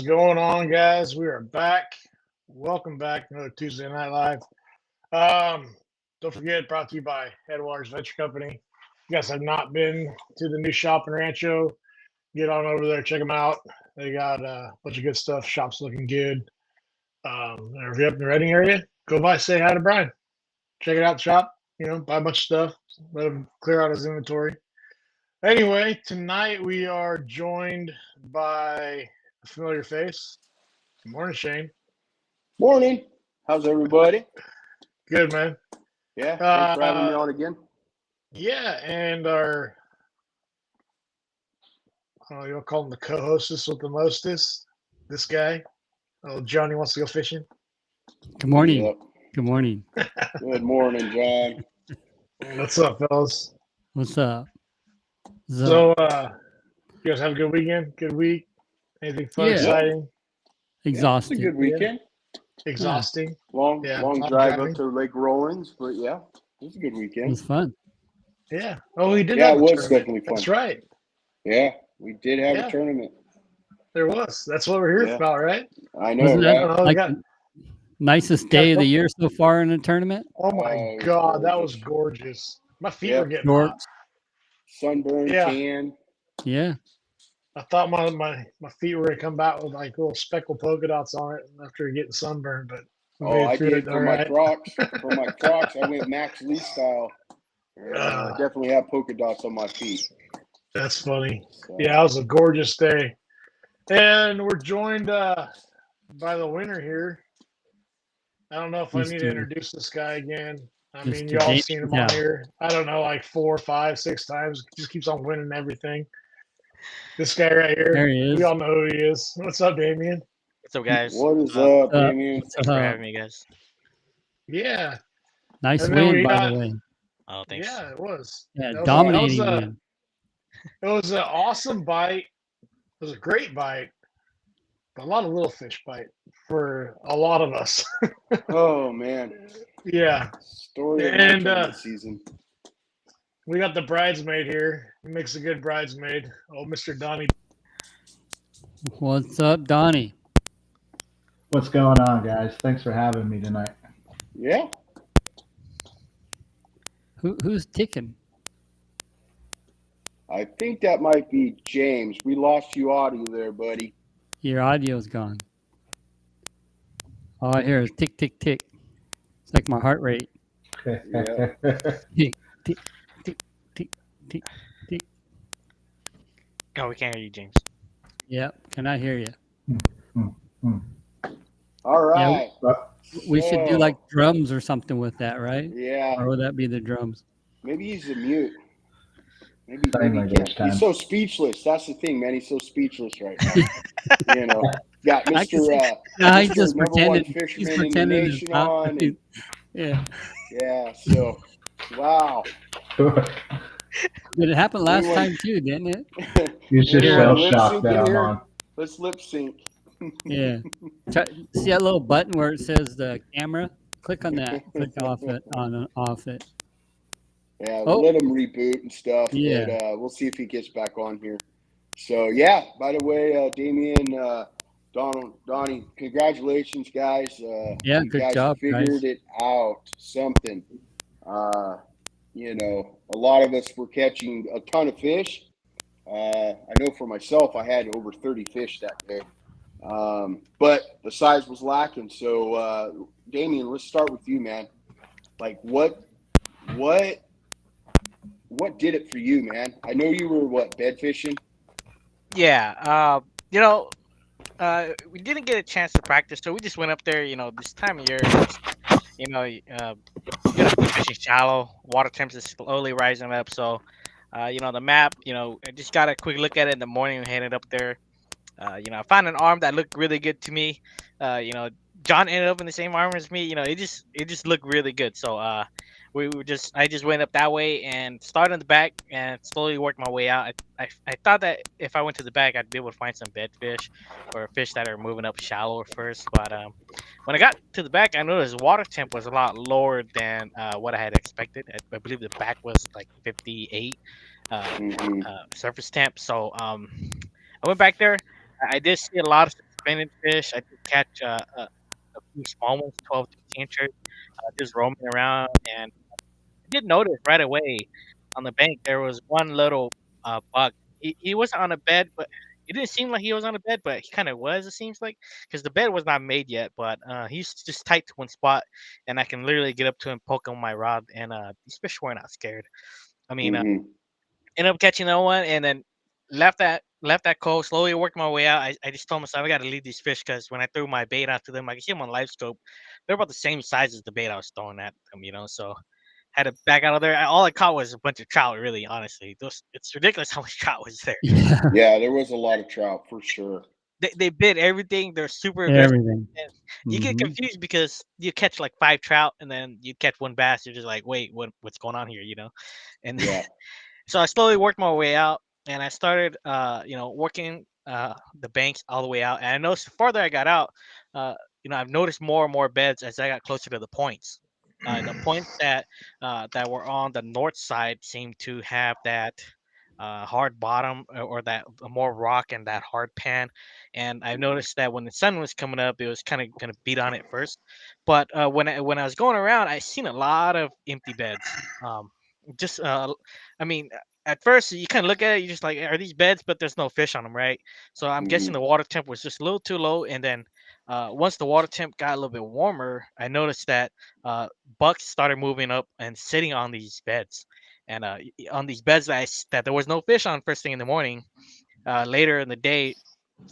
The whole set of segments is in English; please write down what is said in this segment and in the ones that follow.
going on, guys? We are back. Welcome back to another Tuesday Night Live. Don't forget, brought to you by Headwaters Venture Company. If you guys have not been to the new shop in Rancho, get on over there, check them out. They got a bunch of good stuff. Shop's looking good. And if you're up in the Reading area, go by, say hi to Brian. Check it out, the shop. Buy a bunch of stuff. Let him clear out his inventory. Anyway, tonight we are joined by a familiar face. Good morning, Shane. Morning. How's everybody? Good, man. Yeah, thanks for having me on again. Yeah, and our, I don't know, you'll call him the co-hostess with the mostest. This guy. Oh, Johnny wants to go fishing. Good morning. Yep. Good morning. Good morning, John. What's up, fellas? What's up? So, you guys have a good weekend? Good week? Anything fun, Yeah. exciting? Exhausting. It's a good weekend. Exhausting? Long drive driving. up to Lake Rollins, but yeah, it was a good It weekend. was fun. Yeah. Oh, we did Yeah, have it a was tournament. definitely fun. That's right. Yeah, we did have Yeah. a tournament. There was. That's what we're here Yeah. about, right? I know, Wasn't right? that like the nicest day of the year so far in the tournament? Oh my Oh, God, that was gorgeous. gorgeous. My feet Yeah. were getting hot. Shorts. Sunburn, Yeah. tan. Yeah. I thought my feet were gonna come back with like little speckled polka dots on it after getting sunburned, but we Oh, made I it through did it for all my right. Crocs. For my Crocs, I went Max Lee style. I definitely have polka dots on my feet. That's funny. So, Yeah, it was a gorgeous day, and we're joined by the winner here. I don't know if I need to Mr. introduce this guy again. I mean, Mr. you all Damian seen him on Thao. here. I don't know, like 4, 5, 6 times. Just keeps on winning everything. This guy right here. There he is. We all know who he is. What's up, Damian? What's up, guys? what is up, What's up? Damian? What's Thanks for up? having me, guys. Yeah. Nice And then win, we by got. the way. Oh, thanks. Yeah, it was. Yeah, That was dominating a- win. It was an awesome bite. It was a great bite. But a lot of little fish bite for a lot of us. Oh man. Yeah. Story of my And tournament season. we got the bridesmaid here. He makes a good bridesmaid. Oh, Mr. Donnie. What's up, Donnie? What's going on, guys? Thanks for having me tonight. Yeah. Who's ticking? I think that might be James. We lost you audio there, buddy. Your audio's gone. All I hear is tick, tick, tick. It's like my heart rate. Yeah. Tick, tick, tick, tick, tick, tick. Oh, we can't hear you, James. Yep. Can I hear you? All right. We should do So, like drums or something with that, right? Yeah. Or would that be the drums? Maybe he's a mute. Maybe, Same maybe like he can't. this time. He's so speechless. That's the thing, man. He's so speechless right now. You know. Got I can Mr. see- No, he's Mr. just number one pretending. He's fisherman in the pretending it's nation not. on. And, Yeah. yeah. So, wow. Did it happen last Anyone- time too, didn't it? You're just Yeah, shell lip shocked sync that in I'm here. on. Let's lip sync. Yeah. See that little button where it says the camera? Click on that. Click off it. On and off it. Yeah, Oh. we'll let him reboot and stuff. Yeah. But we'll see if he gets back on here. So, yeah, by the way, Damian, Donnie, congratulations, guys. Yeah, you good guys job, figured guys. it out. Something. You know, a lot of us were catching a ton of fish. I know for myself, I had over 30 fish that day. But the size was lacking. So, Damian, let's start with you, man. Like, what did it for you, man? I know you were bed fishing? Yeah. We didn't get a chance to practice, so we just went up there. This time of year, fishing shallow. Water temps is slowly rising up, so the map. I just got a quick look at it in the morning and headed up there. I found an arm that looked really good to me. John ended up in the same arm as me. It just looked really good. So I just went up that way and started in the back and slowly worked my way out. I thought that if I went to the back, I'd be able to find some bedfish or fish that are moving up shallower first. But when I got to the back, I noticed water temp was a lot lower than what I had expected. I believe the back was like 58 surface temp. So I went back there. I did see a lot of spinning fish. I did catch a few small ones, 12 to 15 inches, just roaming around. And I did notice right away on the bank there was one little buck. He wasn't on a bed, but it didn't seem like he was on a bed, but he kind of was. It seems like because the bed was not made yet, but he's just tight to one spot, and I can literally get up to him, poke on my rod, and these fish were not scared. I mean, ended up catching that one, and then left that cove. Slowly worked my way out. I just told myself I got to leave these fish because when I threw my bait after them, I could see them on live scope. They're about the same size as the bait I was throwing at them, So had to back out of there. All I caught was a bunch of trout. Really, honestly, it's ridiculous how much trout was there. Yeah, Yeah, there was a lot of trout for sure. They bit everything. They're super aggressive. everything. And you get Mhm. confused because you catch like 5 trout and then you catch one bass. You're just like, wait, what's going on here? And Yeah. so I slowly worked my way out, and I started, working the banks all the way out. And I noticed the farther I got out, uh, I've noticed more and more beds as I got closer to the points. The points that were on the north side seemed to have that hard bottom or that more rock and that hard pan. And I noticed that when the sun was coming up, it was kind of gonna beat on it first. But when I was going around, I seen a lot of empty beds. Just I mean, at first you kind of look at it, you're just like, are these beds? But there's no fish on them, right? So I'm guessing the water temp was just a little too low. And then once the water temp got a little bit warmer, I noticed that bucks started moving up and sitting on these beds. And on these beds that there was no fish on first thing in the morning, later in the day,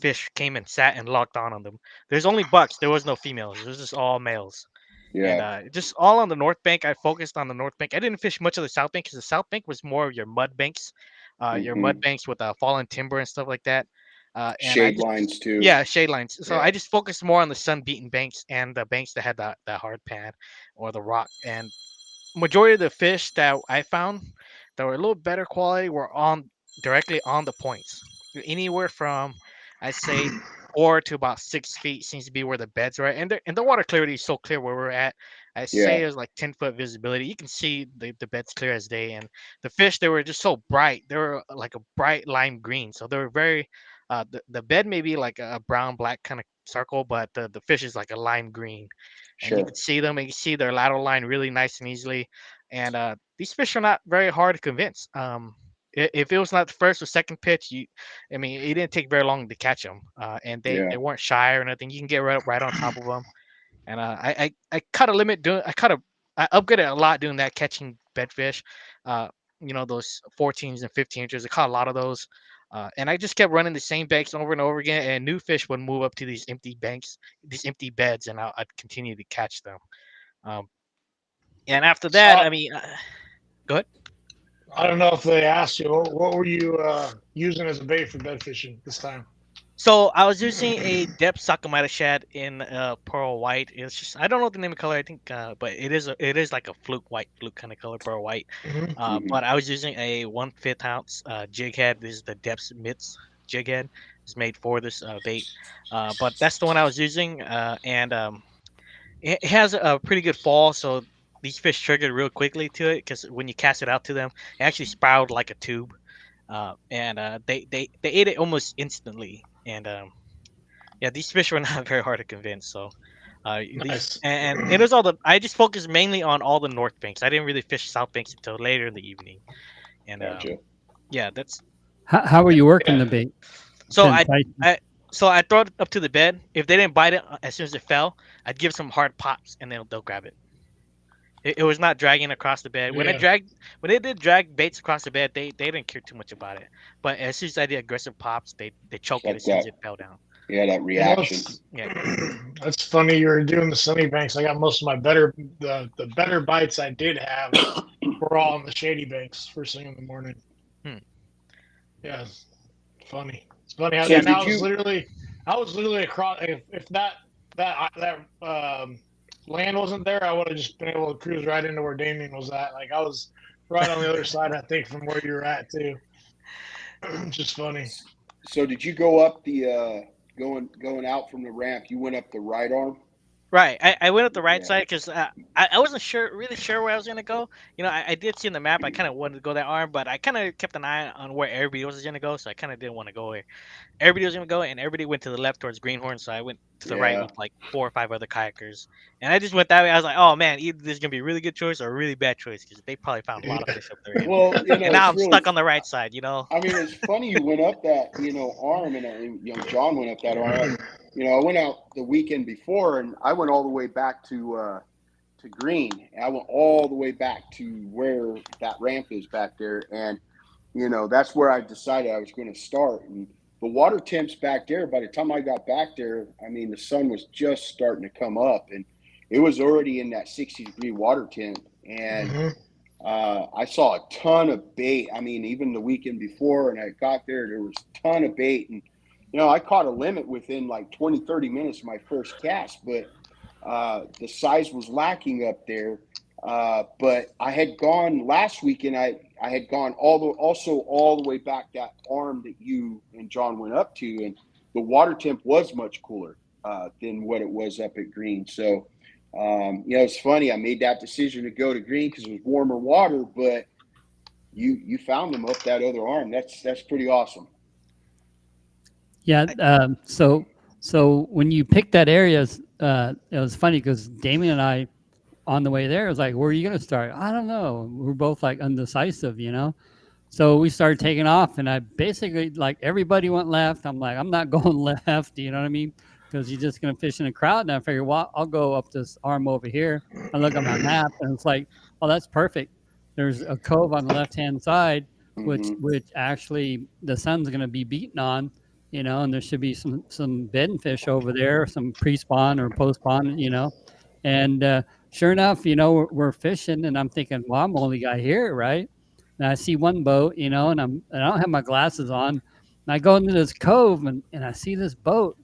fish came and sat and locked on them. There's only bucks. There was no females. It was just all males. And Yeah. just all on the north bank. I focused on the north bank. I didn't fish much of the south bank because the south bank was more of your mud banks, with fallen timber and stuff like that. And I Shade just lines too. yeah, shade lines. So Yeah. I just focused more on the sun beaten banks and the banks that had that hard pan or the rock. And majority of the fish that I found that were a little better quality were on directly on the points. Anywhere from I'd say 4 to about 6 feet seems to be where the beds are at. And the water clarity is so clear where we're at. I say Yeah. there's like 10-foot visibility. You can see the beds clear as day. And the fish, they were just so bright. They were like a bright lime green. So they were very the bed may be like a brown black kind of circle, but the fish is like a lime green, and you Sure. could see them and you see their lateral line really nice and easily. And these fish are not very hard to convince. If it was not the first or second pitch, I mean, it didn't take very long to catch them, and they Yeah. weren't shy or nothing. You can get right on top of them. And I cut a limit doing I upgraded a lot doing that catching bedfish. Uh, those 14s and 15 inches. I caught a lot of those. And I just kept running the same banks over and over again, and new fish would move up to these empty banks, these empty beds, and I'd continue to catch them. Um, and after that, So I mean, go ahead. I don't know if they asked you what were you using as a bait for bed fishing this time. So I was using a depth Sakamata shad in pearl white. It's just I don't know the name of color. I think, but it is like a fluke kind of color, pearl white. But I was using a 1/5 ounce jig head. This is the depth mitts jig head. It's made for this bait. But that's the one I was using, and it has a pretty good fall. So these fish triggered real quickly to it because when you cast it out to them, it actually spiraled like a tube. And they ate it almost instantly. And yeah, these fish were not very hard to convince. So Nice. and it was all the I just focused mainly on all the north banks. I didn't really fish south banks until later in the evening. And Gotcha. yeah, that's How were you working Yeah. the bait? so To I entice- I so I throw it up to the bed. If they didn't bite it as soon as it fell, I'd give some hard pops and they'll grab it. It was not dragging across the bed. When Yeah. they did drag baits across the bed, they didn't care too much about it. But as soon as I did aggressive pops, they choke it Like as soon as that. it fell down. Yeah, that You know, reaction. it's, Yeah. that's funny. You were doing the sunny banks. I got most of my the better bites I did have were all on the shady banks first thing in the morning. Hmm. Yeah, it's funny. It's funny how So and did I was you? literally across. If that land wasn't there, I would have just been able to cruise right into where Damian was at. Like I was right on the other side, I think, from where you were at too. Just funny. So did you go up the going out from the ramp? You went up the right arm. Right. I went up the right Yeah. side because I wasn't really sure where I was gonna go. I did see in the map. I kind of wanted to go that arm, but I kind of kept an eye on where everybody else was gonna go, so I kind of didn't want to go where everybody was gonna go, and everybody went to the left towards Greenhorn, so I went to the right Yeah. with like 4 or 5 other kayakers, and I just went that way. I was like, oh man, either this is gonna be a really good choice or a really bad choice because they probably found a lot of fish up there, Well, and now it's I'm really. stuck on the right side. I mean, it's funny you went up that arm, and John went up that arm. I went out the weekend before, and I went all the way back to Green. I went all the way back to where that ramp is back there, and that's where I decided I was going to start. And the water temps back there, by the time I got back there, I mean, the sun was just starting to come up, and it was already in that 60-degree water temp. And I saw a ton of bait. I mean, even the weekend before, and I got there was a ton of bait. And, I caught a limit within like 20, 30 minutes of my first cast, but the size was lacking up there. But I had gone last weekend. I had gone all the way back that arm that you and John went up to, and the water temp was much cooler than what it was up at Green. So, it's funny. I made that decision to go to Green because it was warmer water, but you found them up that other arm. That's pretty awesome. Yeah. So when you picked that area, it was funny because Damien and I, on the way there, was like, "Where are you gonna start?" I don't know. We're both like undecisive, So we started taking off, and I basically like everybody went left. I'm like, I'm not going left. You know what I mean? Because you're just gonna fish in a crowd. And I figured, well, I'll go up this arm over here. I look at my map, and it's like, oh, that's perfect. There's a cove on the left-hand side, which actually the sun's gonna be beating on, and there should be some bedding fish over there, some pre-spawn or post-spawn, and sure enough, we're fishing, and I'm thinking, well, I'm the only guy here, right? And I see one boat, and I don't have my glasses on. And I go into this cove, and I see this boat,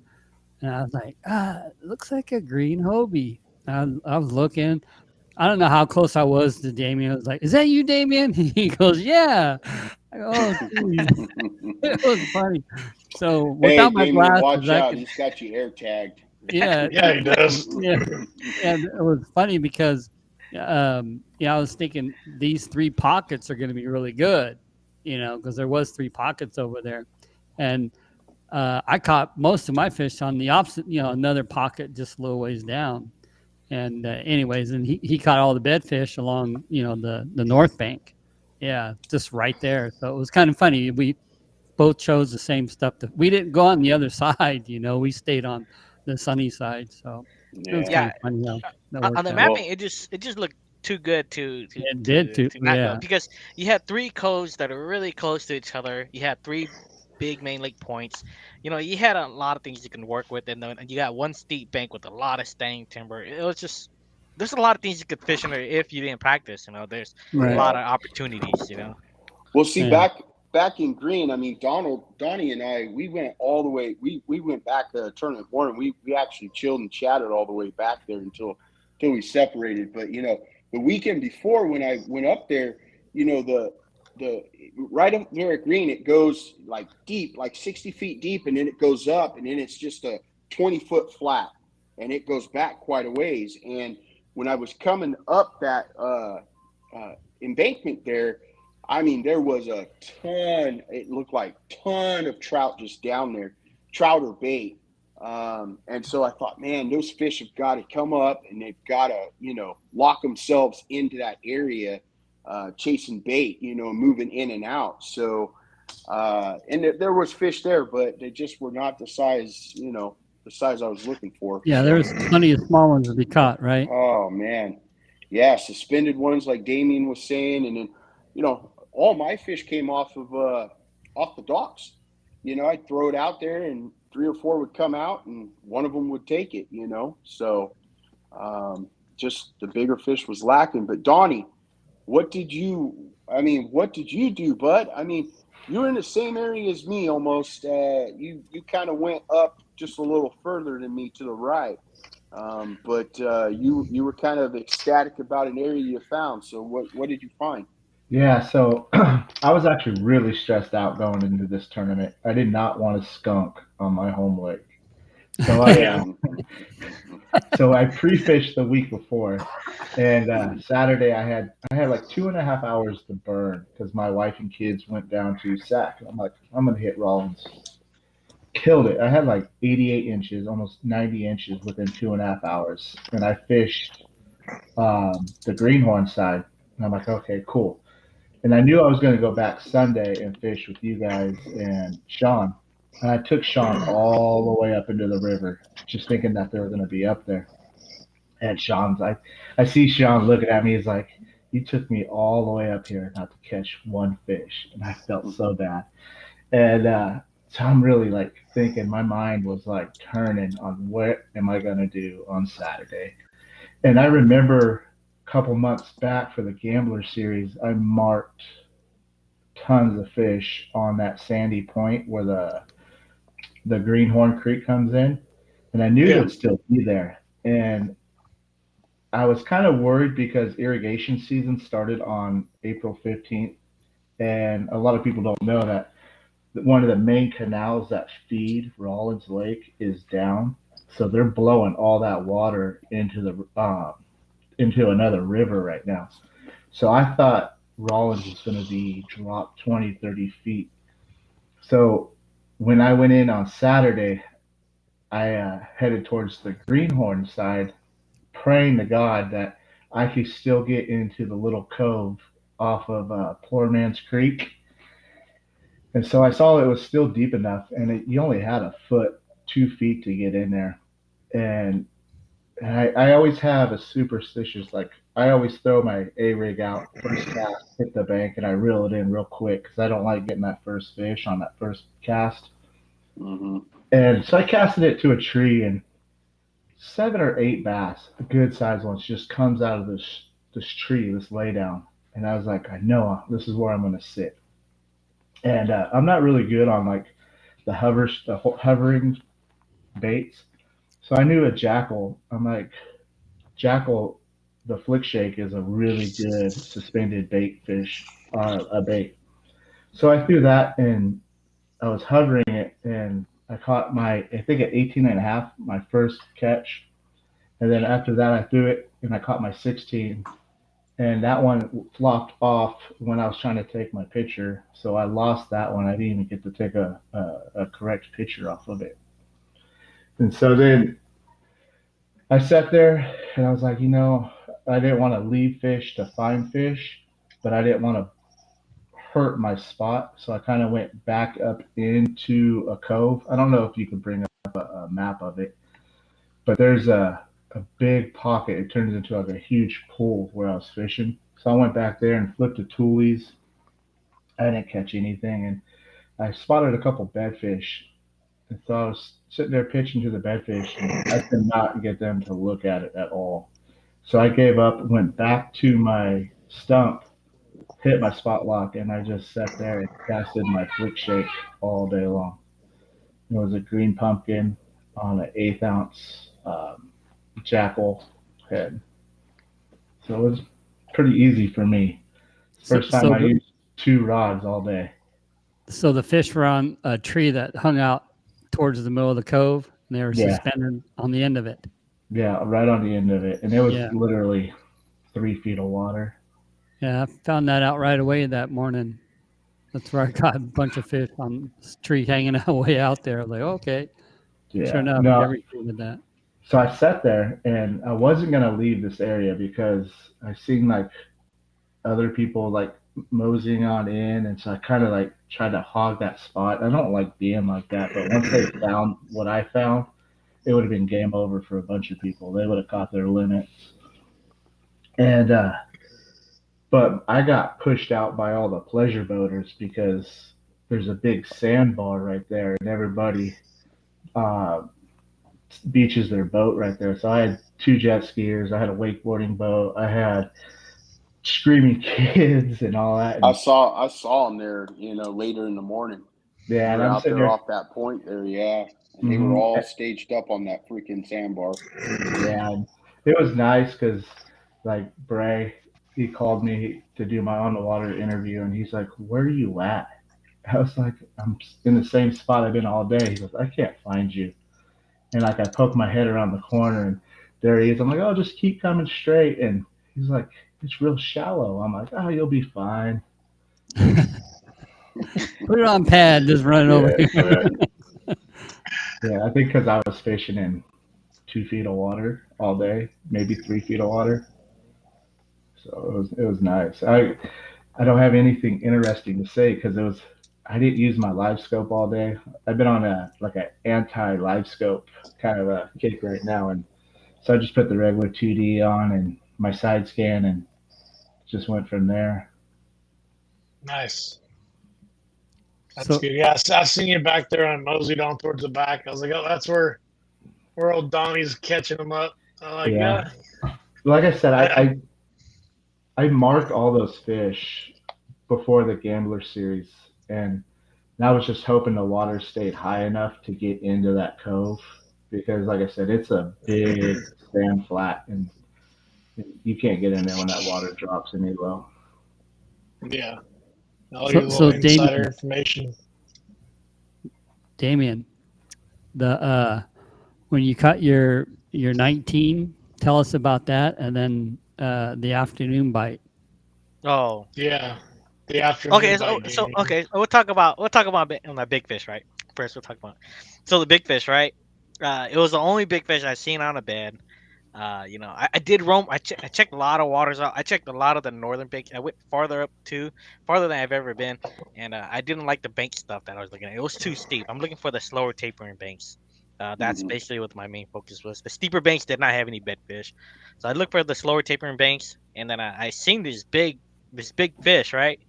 and I was like, it looks like a green Hobie. I was looking. I don't know how close I was to Damien. I was like, "Is that you, Damien?" He goes, "Yeah." I go, "Oh, geez." It was funny. So without my Damien, glasses, watch I out. could, He's got you air tagged. yeah, Yeah, he does. yeah. And it was funny because, I was thinking these 3 pockets are going to be really good, because there was 3 pockets over there, and I caught most of my fish on the opposite, another pocket just a little ways down. And anyways, and he caught all the bedfish along, the north bank. Yeah, just right there. So it was kind of funny. We both chose the same stuff. We didn't go on the other side, we stayed on the sunny side. So it was kind Yeah. of funny how that On worked the out. mapping, it just looked too good It did too. to not go Yeah. because you had 3 coves that are really close to each other. You had 3 big main lake points. You had a lot of things you can work with, and then you got one steep bank with a lot of standing timber. It was just there's a lot of things you could fish in there if you didn't practice. There's a Right. lot of opportunities. Well, see, Yeah. back in Green, I mean, Donnie and I, we went all the way. We went back to Tournament 1, and we actually chilled and chatted all the way back there until we separated. But the weekend before when I went up there, the right up there at Green, it goes like deep, like 60 feet deep, and then it goes up, and then it's just a 20-foot flat, and it goes back quite a ways. And when I was coming up that embankment there, I mean, there was a ton. It looked like ton of trout just down there, trout or bait. And so I thought, man, those fish have got to come up, and they've got to, lock themselves into that area, chasing bait, moving in and out. So, and there was fish there, but they just were not the size, the size I was looking for. Yeah, there's plenty of small ones to be caught, right? Oh man, yeah, suspended ones like Damien was saying, and then all my fish came off the docks. I'd throw it out there, and 3 or 4 would come out, and one of them would take it. So just the bigger fish was lacking. But Donnie, what did you do, bud? I mean, you're in the same area as me almost. You kind of went up just a little further than me to the right. But you were kind of ecstatic about an area you found. So what did you find? Yeah, so I was actually really stressed out going into this tournament. I did not want a skunk on my home lake. So I pre-fished the week before, and Saturday I had like 2.5 hours to burn because my wife and kids went down to Sac. And I'm like, I'm gonna hit Rollins. Killed it. I had like 88 inches, almost 90 inches within 2.5 hours, and I fished the greenhorn side. And I'm like, okay, cool. And I knew I was going to go back Sunday and fish with you guys and Sean. And I took Sean all the way up into the river, just thinking that they were going to be up there. And I see Sean looking at me. He's like, you took me all the way up here not to catch one fish. And I felt so bad. And so I'm really like thinking, my mind was like turning on what am I going to do on Saturday. And I remember a couple months back for the Gambler series, I marked tons of fish on that sandy point where the Greenhorn Creek comes in, and I knew they'd still be there. And I was kind of worried because irrigation season started on April 15th, and a lot of people don't know that one of the main canals that feed Rollins Lake is down, so they're blowing all that water into another river right now. So I thought Rollins was going to be dropped 20, 30 feet. So when I went in on Saturday, I headed towards the Greenhorn side, praying to God that I could still get into the little cove off of Poor Man's Creek. And so I saw it was still deep enough, and you only had a foot, 2 feet to get in there. And I always have a superstitious, like, I always throw my A-rig out, first cast, hit the bank, and I reel it in real quick because I don't like getting that first fish on that first cast. Mm-hmm. And so I casted it to a tree, and 7 or 8 bass, good sized ones, just comes out of this tree, this laydown. And I was like, I know this is where I'm going to sit. And I'm not really good on like the hovering baits. So I knew a jackal. I'm like, jackal, the flick shake is a really good suspended bait fish, a bait. So I threw that, and I was hovering it, and I caught I think at 18 and a half, my first catch. And then after that, I threw it, and I caught my 16. And that one flopped off when I was trying to take my picture. So I lost that one. I didn't even get to take a correct picture off of it. And so then I sat there and I was like, I didn't want to leave fish to find fish, but I didn't want to hurt my spot. So I kind of went back up into a cove. I don't know if you could bring up a map of it, but there's a big pocket. It turns into like a huge pool where I was fishing. So I went back there and flipped the toolies. I didn't catch anything, and I spotted a couple bedfish. And so I was sitting there pitching to the bedfish, and I could not get them to look at it at all. So I gave up, went back to my stump, hit my spot lock, and I just sat there and casted my flick shake all day long. It was a green pumpkin on an 1/8 ounce jackal head. So it was pretty easy for me. First time I used 2 rods all day. So the fish were on a tree that hung out towards the middle of the cove, and they were suspended on the end of it. Yeah, right on the end of it. And it was literally 3 feet of water. Yeah, I found that out right away that morning. That's where I got a bunch of fish on this tree hanging out way out there. I was like, okay. Yeah. Sure enough, everything did that. So I sat there, and I wasn't going to leave this area because I seen like other people like moseying on in. And so I kind of like tried to hog that spot. I don't like being like that, but once they found what I found, it would have been game over for a bunch of people. They would have caught their limits. And, but I got pushed out by all the pleasure boaters because there's a big sandbar right there, and everybody beaches their boat right there. So I had 2 jet skiers, I had a wakeboarding boat, I had screaming kids and all that. And I saw them there, later in the morning. Yeah, and I'm out there off that point there, yeah. And they were all staged up on that freaking sandbar. Yeah, it was nice because, like, Bray, he called me to do my on the water interview, and he's like, "Where are you at?" I was like, "I'm in the same spot I've been all day." He goes, "I can't find you." And like I poke my head around the corner, and there he is. I'm like, oh, just keep coming straight. And he's like, it's real shallow. I'm like, oh, you'll be fine. Put it on pad, just run it over Yeah, here. yeah. I think because I was fishing in 2 feet of water all day, maybe 3 feet of water. So it was nice. I don't have anything interesting to say because I didn't use my live scope all day. I've been on a like an anti live scope kind of a kick right now, and so I just put the regular 2D on and my side scan and just went from there. Nice. That's So- good. Yeah, I seen you back there on moseyed on towards the back. I was like, oh, that's where old Donnie's catching them up. I'm like, Yeah. Like I said, I marked all those fish before the Gambler series, and I was just hoping the water stayed high enough to get into that cove because, like I said, it's a big sand flat, and you can't get in there when that water drops any low. yeah. All So- your so little insider Damien- information. Damian, the when you caught your 19, tell us about that, and then the afternoon bite. Oh, Yeah. The afternoon okay. bite, Damien. Okay. We'll talk about my big fish, right? First, we'll talk about. So the big fish, right? It was the only big fish I seen on a bed. I did roam. I checked a lot of waters out. I checked a lot of the northern bank. I went farther up too, farther than I've ever been, and I didn't like the bank stuff that I was looking at. It was too steep. I'm looking for the slower tapering banks. That's basically what my main focus was. The steeper banks did not have any bed fish, so I looked for the slower tapering banks, and then I seen this big fish, right?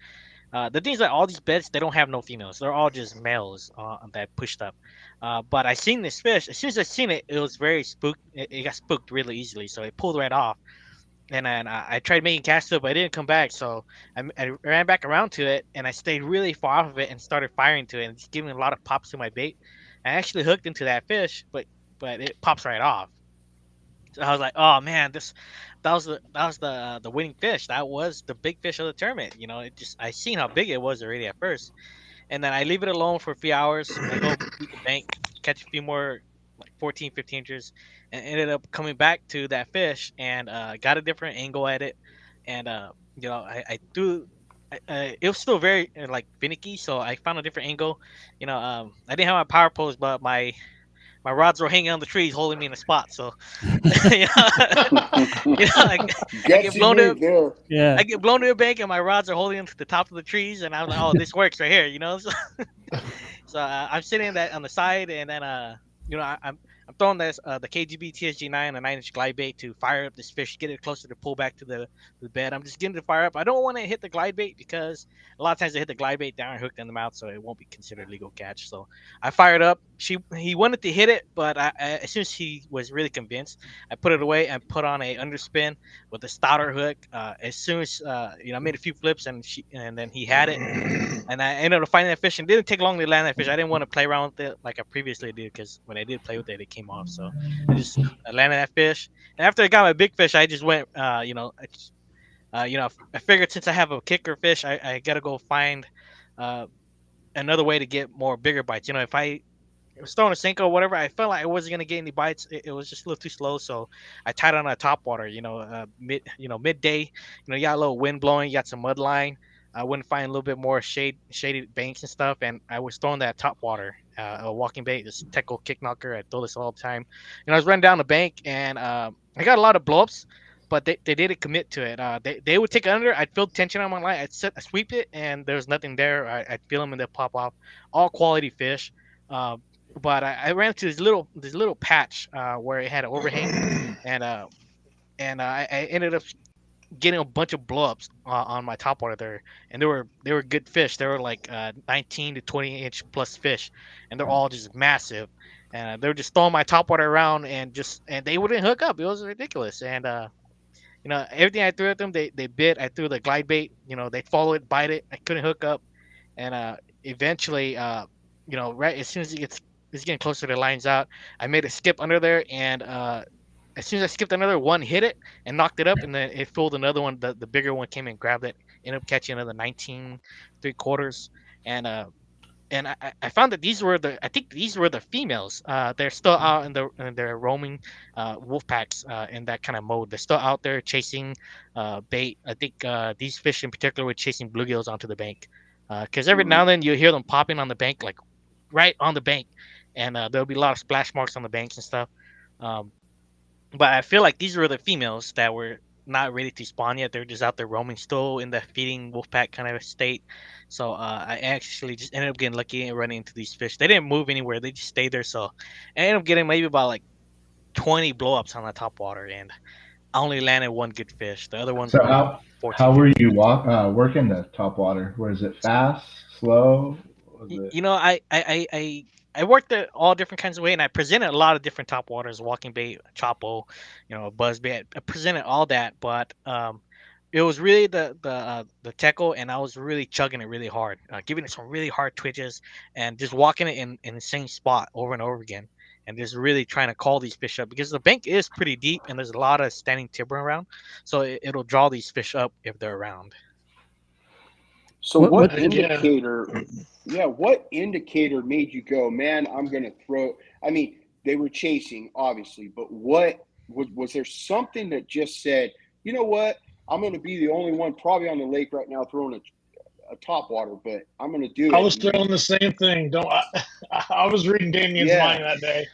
The thing is that all these beds they don't have no females. They're all just males that pushed up. But I seen this fish. As soon as I seen it, it was very spooked. It got spooked really easily, so it pulled right off. And then I tried making cast to it, but it didn't come back. So I ran back around to it, and I stayed really far off of it and started firing to it and just giving a lot of pops to my bait. I actually hooked into that fish, but it pops right off. So I was like, oh man, that was the winning fish. That was the big fish of the tournament. I seen how big it was already at first, and then I leave it alone for a few hours. I go beat the bank, catch a few more like 14, 15 inches, and ended up coming back to that fish and got a different angle at it, and I threw. It was still very like finicky, so I found a different angle. I didn't have my power post, but my rods were hanging on the trees, holding me in a spot. So, I get blown to there. Yeah. I get blown to the bank, and my rods are holding them to the top of the trees, and I'm like, "Oh, this works right here," So, I'm sitting that on the side, and then I'm throwing this the KGB TSG9 a 9-inch glide bait to fire up this fish, get it closer to pull back to the bed. I'm just getting it to fire up. I don't want to hit the glide bait because a lot of times I hit the glide bait down and hooked in the mouth, so it won't be considered legal catch. So I fired up. He wanted to hit it, but as soon as he was really convinced, I put it away and put on a underspin with a starter hook. As soon as I made a few flips and then he had it. And I ended up finding that fish, and it didn't take long to land that fish. I didn't want to play around with it like I previously did, because when I did play with it, it came off. So I landed that fish, and after I got my big fish, I just went, I figured since I have a kicker fish, I gotta go find another way to get more bigger bites. If I was throwing a Senko or whatever, I felt like I wasn't gonna get any bites. It was just a little too slow, so I tied on a top water. Midday. You got a little wind blowing, you got some mud line. I went and find a little bit more shaded banks and stuff, and I was throwing that top water, a walking bait, this Teco kick knocker. I throw this all the time. I was running down the bank, and I got a lot of blowups, but they didn't commit to it. They would take it under. I'd feel tension on my line. I sweep it, and there's nothing there. I'd feel them, and they'd pop off. All quality fish. But I ran into this little patch where it had an overhang, and I ended up getting a bunch of blowups on my top water there, and they were good fish. They were like 19 to 20-inch plus fish, and they're all just massive. And they were just throwing my top water around, and they wouldn't hook up. It was ridiculous. And everything I threw at them, they bit. I threw the glide bait. They follow it, bite it. I couldn't hook up, and eventually, right as soon as it's getting closer to the lines out, I made a skip under there, and as soon as I skipped another one, hit it and knocked it up, and then it fooled another one. The bigger one came and grabbed it, ended up catching another 19 3/4, and and I found that I think these were the females. They're still out and they're roaming wolf packs in that kind of mode. They're still out there chasing bait. I think these fish in particular were chasing bluegills onto the bank, because every now and then you hear them popping on the bank, like right on the bank, and there'll be a lot of splash marks on the banks and stuff. Um, but I feel like these were the females that were not ready to spawn yet. They're just out there roaming, still in the feeding wolfpack kind of state. So I actually just ended up getting lucky and running into these fish. They didn't move anywhere. They just stayed there. So I ended up getting maybe about like 20 blowups on the top water, and I only landed one good fish. The other ones So were like 14, how were 15. you working the top water? Was it fast, slow? Was it? You know, I worked it all different kinds of way, and I presented a lot of different top waters, walking bait, chopo, buzz bait. I presented all that, but it was really the techo, and I was really chugging it really hard, giving it some really hard twitches, and just walking it in the same spot over and over again, and just really trying to call these fish up because the bank is pretty deep, and there's a lot of standing timber around, so it'll draw these fish up if they're around. So What- what what- indicator? Yeah, what indicator made you go, man? I'm going to throw. I mean, they were chasing, obviously, but what was there something that just said, you know what? I'm going to be the only one probably on the lake right now throwing a top water, but I'm going to do it. I was throwing the same thing. Don't I was reading Damian's mind that day.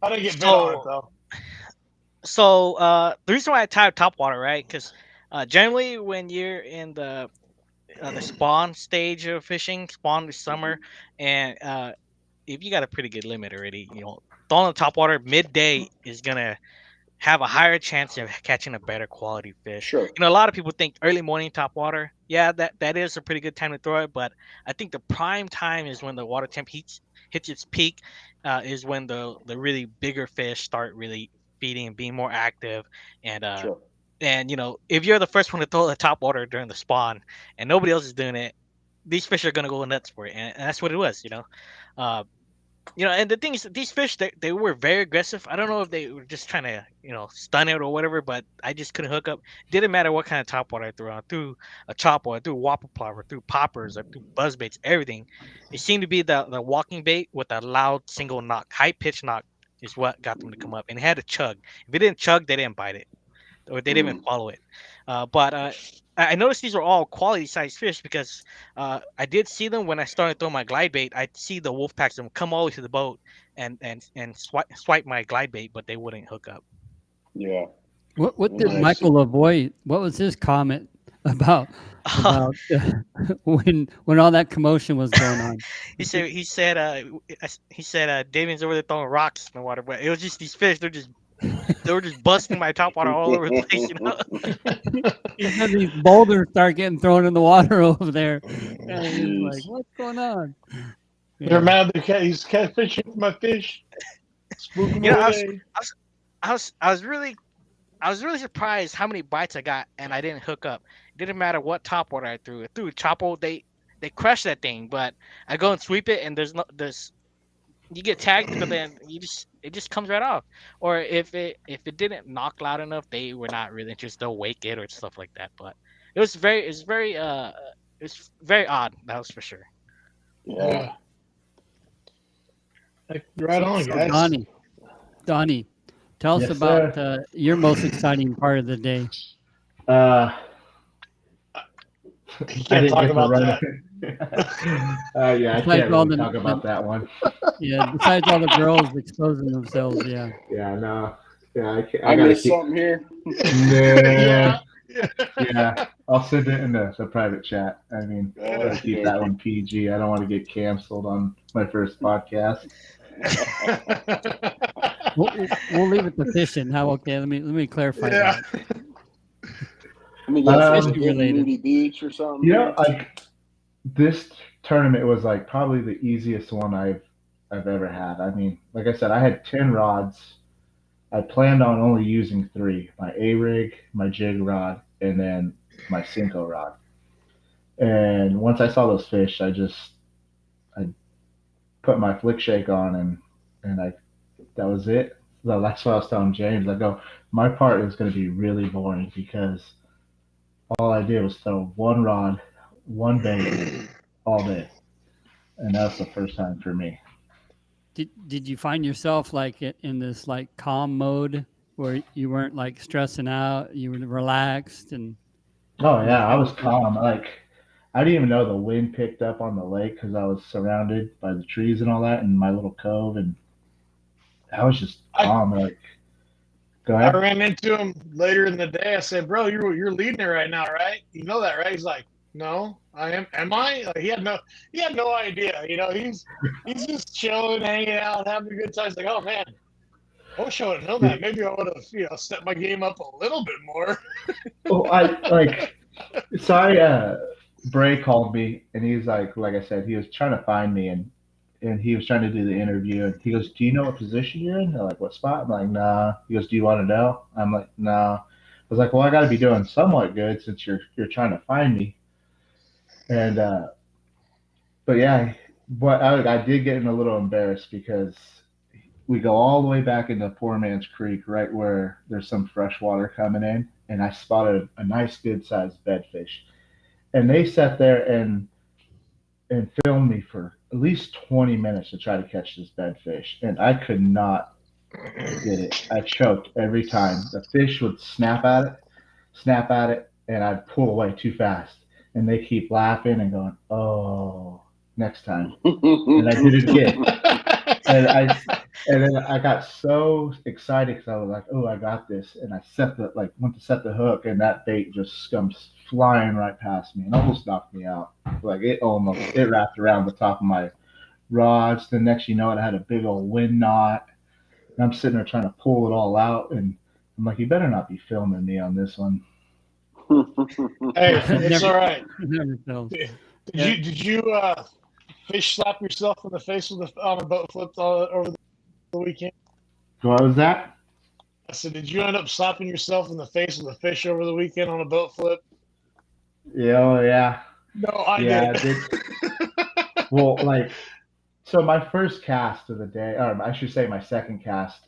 I didn't get bit on it though. So the reason why I type top water, right? Because generally when you're in the spawn stage of fishing, spawn this summer, and if you got a pretty good limit already, throwing the top water midday is gonna have a higher chance of catching a better quality fish. Sure. A lot of people think early morning top water, yeah, that is a pretty good time to throw it, but I think the prime time is when the water temp hits its peak, is when the really bigger fish start really feeding and being more active, and Sure. and if you're the first one to throw the top water during the spawn and nobody else is doing it, these fish are gonna go nuts for it, and that's what it was. Uh, and the thing is, these fish they were very aggressive. I don't know if they were just trying to stun it or whatever, but I just couldn't hook up. Didn't matter what kind of top water I threw on, through a chop water, through whopper plover, through poppers, or through buzz baits, everything. It seemed to be the walking bait with a loud single knock, high pitch knock is what got them to come up, and it had to chug. If it didn't chug, they didn't bite it, or they didn't even follow it. But I noticed these were all quality sized fish because I did see them when I started throwing my glide bait. I'd see the wolf packs them come all the way to the boat and swipe my glide bait, but they wouldn't hook up. Yeah. What did Nice. Michael avoid? What was his comment about when all that commotion was going on? He said Damian's over there throwing rocks in the water, but it was just these fish. They were just busting my top water all over the place. He said these boulders start getting thrown in the water over there. And he was like, "What's going on?" They're mad. He's catfishing my fish. Spook 'em away. I was really surprised how many bites I got, and I didn't hook up. It didn't matter what top water I threw. I threw Chopo, they crushed that thing, but I go and sweep it, and there's you get tagged, but then it just comes right off. Or if it didn't knock loud enough, they were not really interested. They'll wake it or stuff like that. But it was very odd. That was for sure. Yeah. Right on, So guys. Donnie, tell us Yes, about your most exciting part of the day. He I can't didn't talk get to about run that. it. Yeah, I Besides can't all really the- talk about that one. Yeah, besides all the girls exposing themselves, yeah. Yeah, no. Yeah, I I gotta missed keep. something here. Nah. Yeah. Yeah, I'll send it in the private chat. I mean, I gotta keep that one PG. I don't want to get canceled on my first podcast. We'll leave it to fishing. How okay? Let me clarify Yeah. that. I mean, yeah, Fishing hitting related. Moody Beach or something. You know, like this tournament was like probably the easiest one I've ever had. I mean, like I said, I had 10 rods. I planned on only using 3: my A rig, my jig rod, and then my Cinco rod. And once I saw those fish, I put my flick shake on and that was it. So that's what I was telling James. I go, my part is going to be really boring because all I did was throw one rod, one bait all day. and that was the first time for me. Did you find yourself like in this like calm mode where you weren't like stressing out, you were relaxed and Oh you yeah, I know, was calm. Like I didn't even know the wind picked up on the lake because I was surrounded by the trees and all that in my little cove, and I was just I calm. Like, go I ahead. ran into him later in the day. I said, "Bro, you're leading it right now, right? You know that, right?" He's like, "No, I am. Am I?" Like, he had no idea. You know, he's just chilling, hanging out, having a good time. He's like, "Oh man, I wish I would have known that. Maybe I would have, stepped my game up a little bit more." Oh, I like. So Bray called me, and he's like I said, he was trying to find me, and he was trying to do the interview, and he goes, "Do you know what position you're in?" They're like, "What spot?" I'm like, "Nah." He goes, "Do you want to know?" I'm like, "Nah." I was like, "Well, I got to be doing somewhat good since you're trying to find me." And but yeah, but I did get a little embarrassed because we go all the way back into Poor Man's Creek, right where there's some fresh water coming in, and I spotted a nice, good sized bedfish, and they sat there and filmed me for at least 20 minutes to try to catch this bedfish, and I could not get it. I choked every time. The fish would snap at it, and I'd pull away too fast, and they keep laughing and going, "Oh, next time," and I did it again. And then I got so excited because I was like, "Oh, I got this!" And I went to set the hook, and that bait just comes flying right past me and almost knocked me out. Like it wrapped around the top of my rods. The next you know it, I had a big old wind knot. And I'm sitting there trying to pull it all out, and I'm like, "You better not be filming me on this one." Hey, it's never all right. never fails. Did Yeah. you fish slap yourself in the face with on a boat flip over the weekend? What was that? I said, did you end up slapping yourself in the face with a fish over the weekend on a boat flip? Yeah, oh, yeah, No, I yeah. did. I did. Well, like so, my first cast of the day, or I should say, my second cast,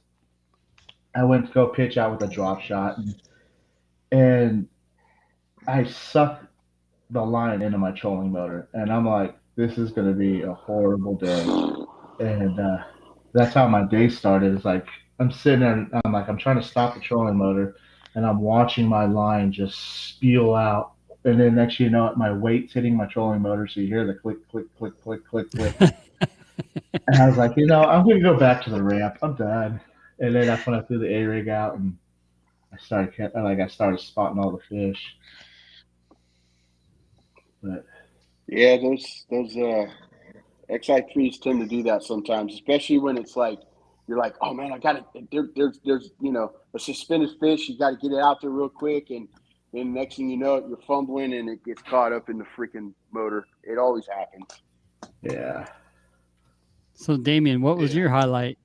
I went to go pitch out with a drop shot, and I sucked the line into my trolling motor, and I'm like, this is going to be a horrible day. And that's how my day started. It's like I'm sitting there, and I'm trying to stop the trolling motor, and I'm watching my line just spew out. And then next you know it, my weight's hitting my trolling motor, so you hear the click, click, click, click, click, click. And I was like, I'm going to go back to the ramp. I'm done. And then that's when I threw the A rig out, and I started spotting all the fish. But Yeah, those XI3s tend to do that sometimes, especially when it's like you're like, oh man, I got it. There's a suspended fish. You got to get it out there real quick, and then next thing you know, you're fumbling and it gets caught up in the freaking motor. It always happens. yeah, So Damien, what was your highlight?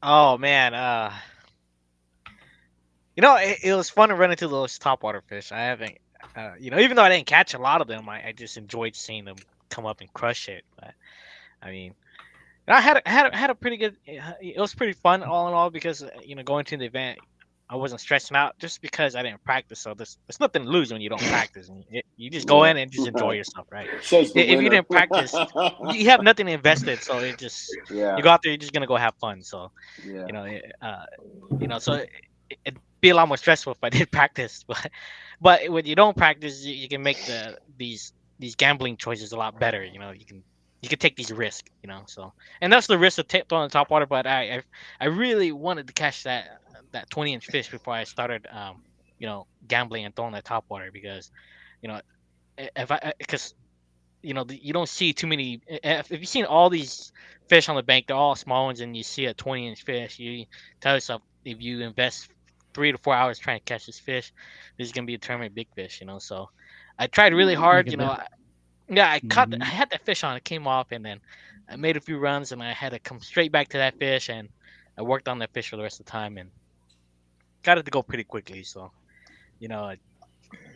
Oh man, it was fun to run into those topwater fish. I haven't, even though I didn't catch a lot of them, I just enjoyed seeing them come up and crush it. But I mean, I had a pretty good. It was pretty fun all in all because going to the event, I wasn't stressing out just because I didn't practice. So there's nothing to lose when you don't practice. And you just go in and just enjoy yourself, right? Says the If you winner. didn't practice, you have nothing invested. So you Yeah, go out there, you're just gonna go have fun. So yeah. so it'd be a lot more stressful if I did practice. But when you don't practice, you can make these gambling choices a lot better. You can take these risks. So and that's the risk of throwing the top water. But I really wanted to catch that 20-inch fish before I started gambling and throwing that top water because you know if I because you don't see too many. If you've seen all these fish on the bank, they're all small ones, and you see a 20-inch fish, you tell yourself if you invest 3 to 4 hours trying to catch this fish, this is gonna be a tournament big fish. So I tried really hard. Like a bit. I had that fish on. It came off, and then I made a few runs, and I had to come straight back to that fish, and I worked on that fish for the rest of the time, and got it to go pretty quickly. So you know,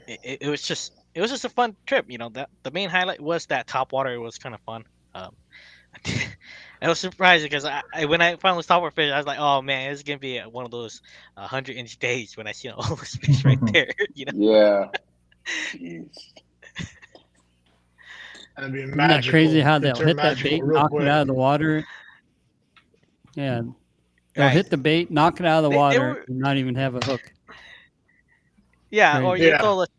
it was just a fun trip. That the main highlight was that top water. It was kind of fun. Um, I was surprised because when I finally saw fish, I was like, oh man, it's gonna be one of those 100-inch days when I see all those fish right there. Yeah. Jeez. That'd be Isn't magical. that crazy how Could they'll turn hit that magical bait, real knock quick. it out of the water? Yeah. They'll Right. hit the bait, knock it out of the They water, were- and not even have a hook. Yeah, or Crazy.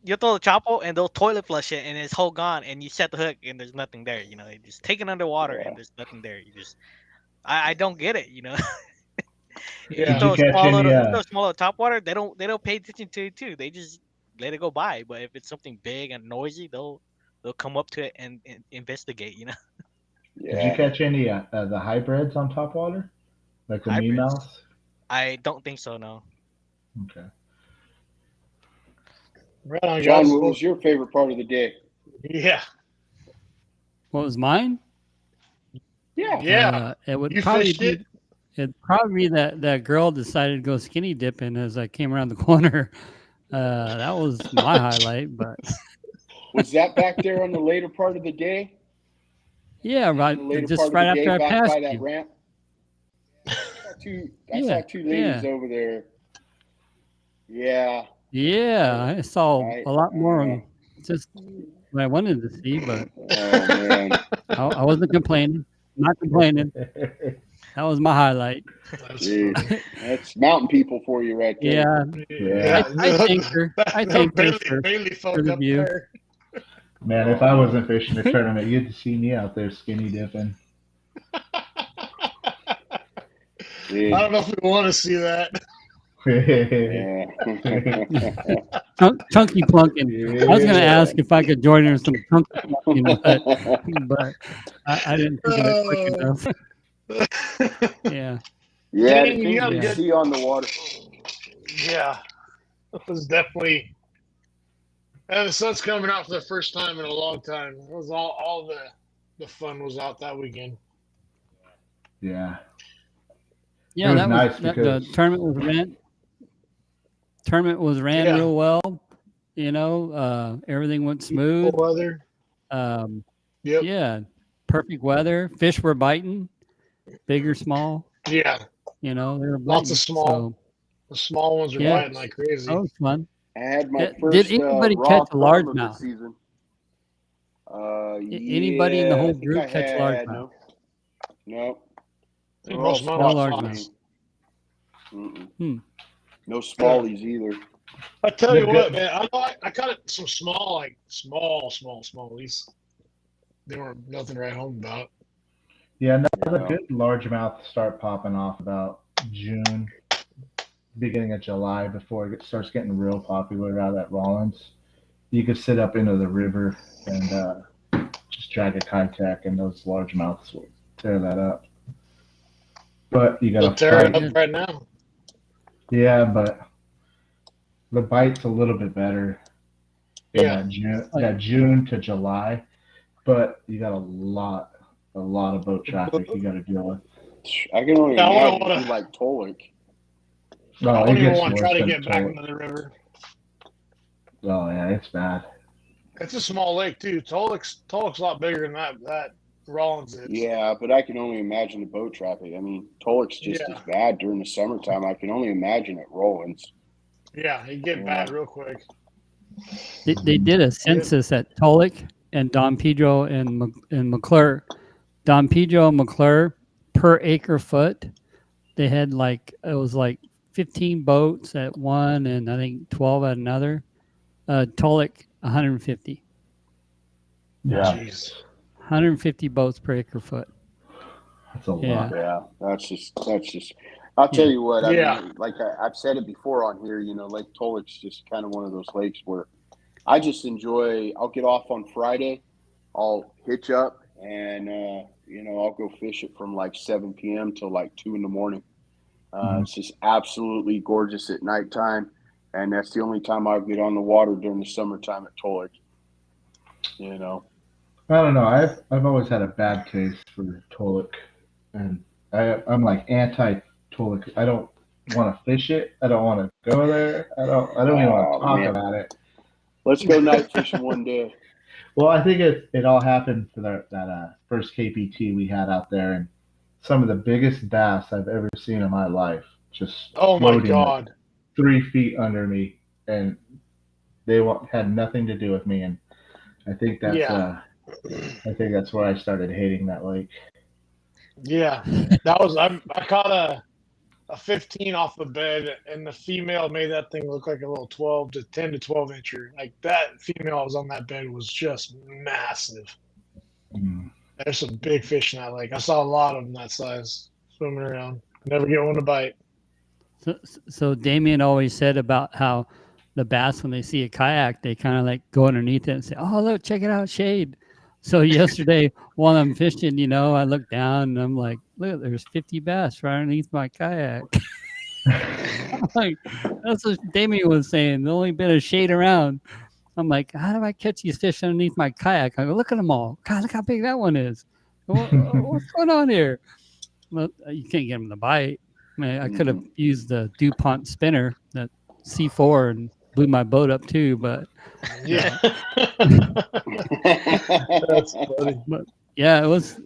you throw the chopper and they'll toilet flush it and it's whole gone, and you set the hook and there's nothing there. You know, you just take it underwater and there's nothing there. You just, I don't get it. You know, Yeah. Did you catch any? you throw a small little top water, they don't pay attention to it too. They just let it go by. But if it's something big and noisy, they'll come up to it and investigate. You know, Did you Yeah. catch any the hybrids on topwater, like the mean hybrids. mouse? I don't think so. No. Okay. Right on, John, guys. what was your favorite part of the day? Yeah. What was mine? Yeah. It would You probably fished be, it? it'd probably be that girl decided to go skinny dipping as I came around the corner. That was my highlight, but Was that back there on the later part of the day? yeah, right, The later just part right of the after day, I back passed by that you. ramp? I Yeah, saw two ladies yeah. over there. Yeah. Yeah, I saw I- a lot more uh, than just what I wanted to see, but Oh man. I wasn't complaining. Not complaining. That was my highlight. That's Dude, funny. that's mountain people for you right there. Yeah, I thanked her. I thanked her for Bailey folk the up view. there. Man, if I wasn't fishing the tournament, you'd see me out there skinny dipping. Dude, I don't know if we want to see that. yeah. Chunky plunking. I was going to ask if I could join her in some chunky plunking, but I didn't think of it quick enough. Yeah. Yeah, Dang, the you things gotta you get- see on the water. Yeah. It was definitely. And the sun's coming out for the first time in a long time. It was all the fun was out that weekend. Yeah. Yeah, was that nice was the because- tournament was ran Yeah. real well. You know, everything went smooth. Cool weather. Yep. Yeah, perfect weather. Fish were biting, big or small. Yeah. You know, they were biting. Lots of small. So The small ones are Yeah. biting like crazy. that was fun. I had my Did first anybody raw catch a plum of the largemouth? season. Anybody in the Yeah, whole I think group I catch had- largemouth? No. I think They're all most No small largemouth. Mm-mm. No smallies either. I tell you They're what, good. man, I caught it some small, like smallies. They were nothing to write home about. Yeah, now the Yeah. good largemouth start popping off about June, beginning of July, before it starts getting real popular out at Rollins. You could sit up into the river and just drag a kayak, and those largemouths will tear that up. But you They'll got tear to it fight. up right now. Yeah, but the bite's a little bit better in Yeah. that June to July. But you got a lot of boat traffic you got to deal with. I can only Yeah, I imagine wanna- if you like Tolic. Oh, I it don't even gets want to worse try to than get back Tolic. into the river. Oh yeah, it's bad. It's a small lake too. Tolic's a lot bigger than that Rollins is. Yeah, but I can only imagine the boat traffic. I mean, Tolic's just Yeah. as bad during the summertime. I can only imagine at Rollins. Yeah, you get bad real quick. They did a census at Tolic and Don Pedro and McClure. Don Pedro and McClure per acre foot. They had it was 15 boats at one and I think 12 at another. Tolic 150. Yeah, Jeez. 150 boats per acre foot. that's a Yeah. lot. Yeah, that's just. I'll tell you what. I Yeah. mean, like I've said it before on here. You know, Lake Tolic's just kind of one of those lakes where I just enjoy. I'll get off on Friday. I'll hitch up and I'll go fish it from like 7 p.m. till like 2 in the morning. It's just absolutely gorgeous at nighttime, and that's the only time I get on the water during the summertime at Tolic. You know. I don't know. I've always had a bad taste for Tolic, and I'm like anti-Tolic. I don't want to fish it. I don't want to go there. I don't even want Oh, to talk man. about it. Let's go night fishing one day. Well, I think it all happened for that first KPT we had out there, and some of the biggest bass I've ever seen in my life just Oh my floating like God. 3 feet under me, and they had nothing to do with me. And I think that's Yeah. I think that's where I started hating that lake. Yeah, that was I caught a 15 off the bed, and the female made that thing look like a little 12 to 10 to 12 incher. Like that female that was on that bed was just massive. Mm. There's some big fish in that lake. I saw a lot of them that size swimming around. Never get one to bite. So Damien always said about how the bass, when they see a kayak, they kind of like go underneath it and say, "Oh, look, check it out, shade." So yesterday, while I'm fishing, I look down and I'm like, "Look, there's 50 bass right underneath my kayak." I'm like, that's what Damien was saying. The only bit of shade around. I'm like, how do I catch these fish underneath my kayak? I go, look at them all. God, look how big that one is. What's going on here? Well, you can't get them to bite. I mean, I could have used the DuPont spinner, that C4, and blew my boat up too. But Yeah, that's funny. but yeah, it was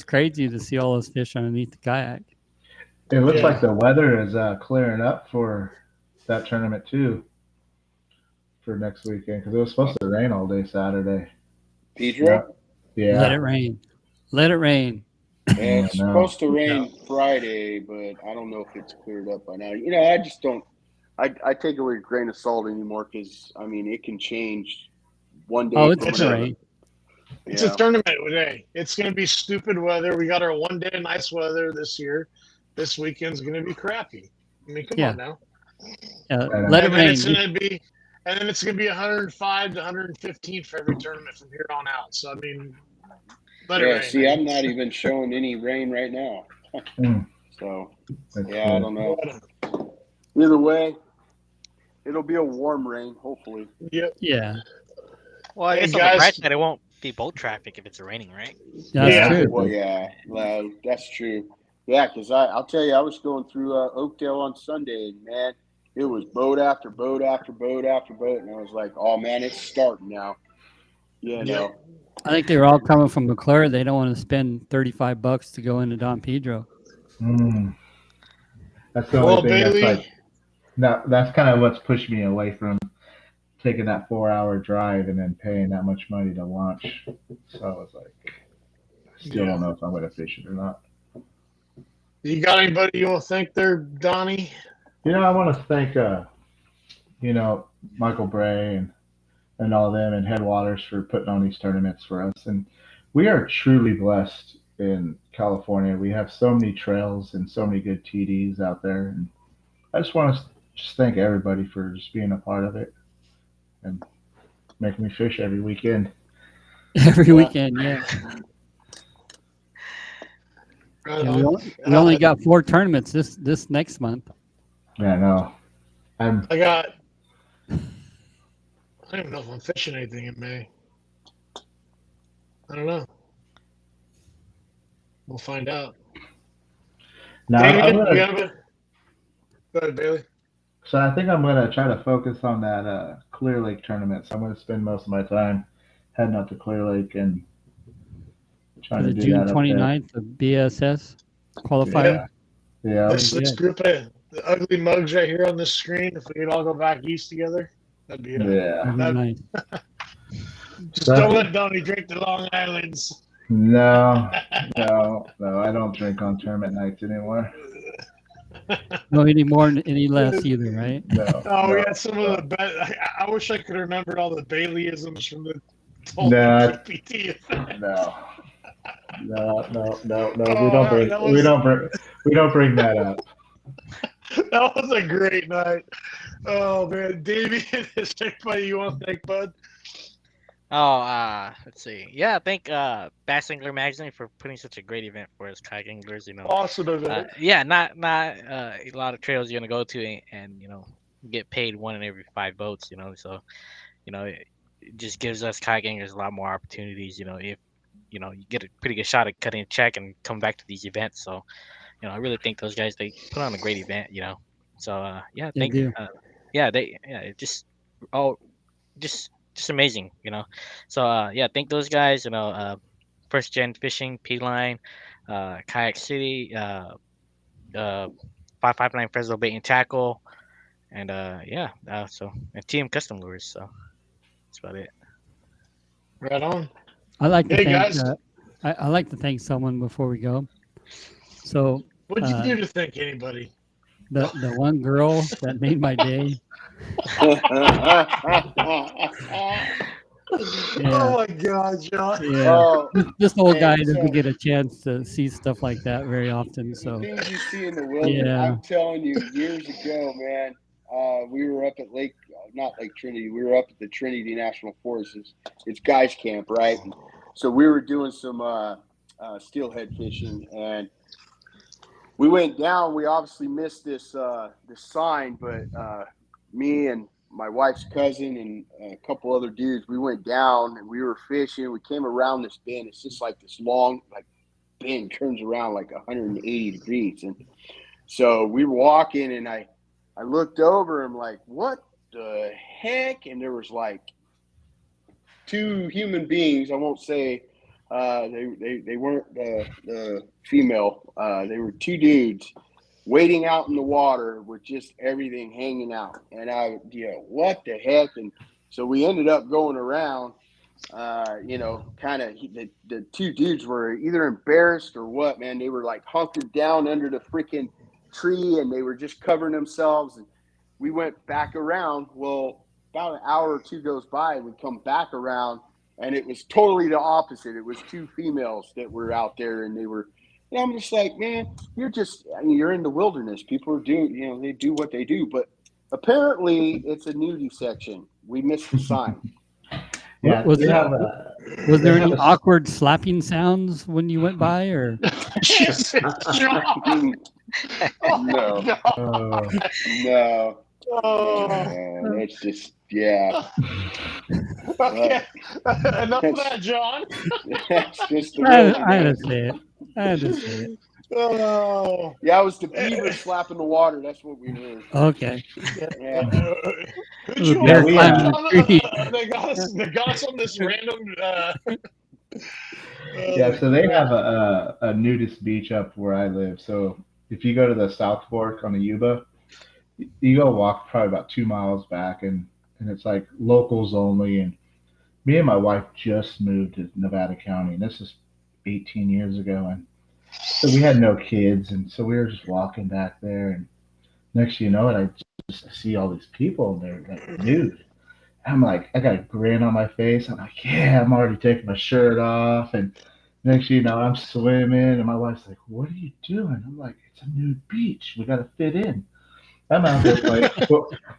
crazy to see all those fish underneath the kayak. It looks Yeah. like the weather is clearing up for that tournament too for next weekend because it was supposed to rain all day Saturday. Pedro? Yeah. Let it rain. Let it rain. Yeah, it's I know. supposed to rain Friday, but I don't know if it's cleared up by now. I just don't. I take it with a grain of salt anymore because it can change one day. Oh, it's from gonna another. rain. It's a tournament today. It's going to be stupid weather. We got our one day of nice weather this year. This weekend's going to be crappy. I mean, come on now. Let it And then rain. it's going to be, and then it's going to be 105 to 115 for every tournament from here on out. So I mean, let it rain. See, I'm not even showing any rain right now. So That's I don't know. Either way, it'll be a warm rain, hopefully. Yep. Yeah. Well, I Hey, guess on the guys. bright side, it won't be boat traffic if it's raining, right? That's Yeah. true. Well, that's true. Yeah, because I'll tell you, I was going through Oakdale on Sunday, and man, it was boat after boat after boat after boat, and I was like, oh man, it's starting now. I think they were all coming from McClure. They don't want to spend $35 to go into Don Pedro. That's the only thing that's like. That's kind of what's pushed me away from taking that 4-hour drive and then paying that much money to launch. So I was like, I still don't know if I'm going to fish it or not. You got anybody you want to thank there, Donnie? I want to thank, Michael Bray and all them and Headwaters for putting on these tournaments for us. And we are truly blessed in California. We have so many trails and so many good TDs out there. And I just want to thank everybody for just being a part of it and making me fish every weekend. Every weekend, yeah. We only got 4 tournaments this next month. Yeah, no. I don't even know if I'm fishing anything in May. I don't know. We'll find out. No, Go ahead, Bailey. So I think I'm going to try to focus on that Clear Lake tournament. So I'm going to spend most of my time heading out to Clear Lake and trying to do June that 29th, the BSS qualifier. Yeah. This group of the ugly mugs right here on this screen, if we could all go back east together, that'd be Nice. Just don't let Donnie drink the Long Islands. No, I don't drink on tournament nights anymore. No, any more, any less either, right? No. We had some of the best. I wish I could remember all the Baileyisms from the PT. No. We don't bring that up. That was a great night. Oh man, Damian, is there anybody you want to thank, bud? Let's see. Yeah, I thank Bass Angler Magazine for putting such a great event for us kayak anglers. Awesome event. Not a lot of trails you're gonna go to and get paid one in every 5 boats. So it just gives us kayak anglers a lot more opportunities. If you get a pretty good shot at cutting a check and come back to these events. So I really think those guys, they put on a great event. So thank you. Just amazing, So thank those guys, First Gen Fishing, P Line, Kayak City, 559 Fresno Bait and Tackle, and and TM Custom Lures. So that's about it. Right on. I like to Hey, thank guys. I like to thank someone before we go. So What'd you do to thank anybody? the one girl that made my day. Oh my God, John. Yeah, Oh, this old hey, guy so doesn't get a chance to see stuff like that very often. the So things you see in the wilderness, yeah, I'm telling you, years ago, man, we were up at not Lake Trinity, we were up at the Trinity National Forest. It's guys camp, right? So we were doing some steelhead fishing, and we went down. We obviously missed this sign, but me and my wife's cousin and a couple other dudes, we went down and we were fishing. We came around this bend. It's just like this long, like bend turns around like 180 degrees. And so we were walking, and I looked over. I'm like, what the heck? And there was like two human beings. I won't say they weren't the female. They were two dudes waiting out in the water with just everything hanging out. And what the heck? And so we ended up going around, kind of the two dudes were either embarrassed or what, man. They were like hunkered down under the freaking tree, and they were just covering themselves. And we went back around. Well, about an hour or two goes by, we come back around, and it was totally the opposite. It was two females that were out there, and they were, and I'm just like, man, you're in the wilderness. People are doing, they do what they do, but apparently it's a nudie section. We missed the sign. Yeah, was they there, have was there they have any awkward slapping sounds when you went by, or Jesus, John. Oh my No. God. No. Oh. That's just, yeah. Okay. Enough of that, John. That's just the I road, had man. to say it. I had to say it. Oh. Yeah, it was the beaver slapping the water. That's what we heard. Okay. Yeah. Who'd you Bear we climbing John? the tree. They got us on this random. Yeah, so they have a nudist beach up where I live. So if you go to the South Fork on the Yuba, you go walk probably about 2 miles back, and it's like locals only. And me and my wife just moved to Nevada County, and this is 18 years ago. And so we had no kids, and so we were just walking back there. And next thing you know it, I see all these people, and they're like nude. I'm like, I got a grin on my face. I'm like, yeah, I'm already taking my shirt off. And next thing you know, I'm swimming, and my wife's like, what are you doing? I'm like, it's a nude beach. We got to fit in. I'm out there playing.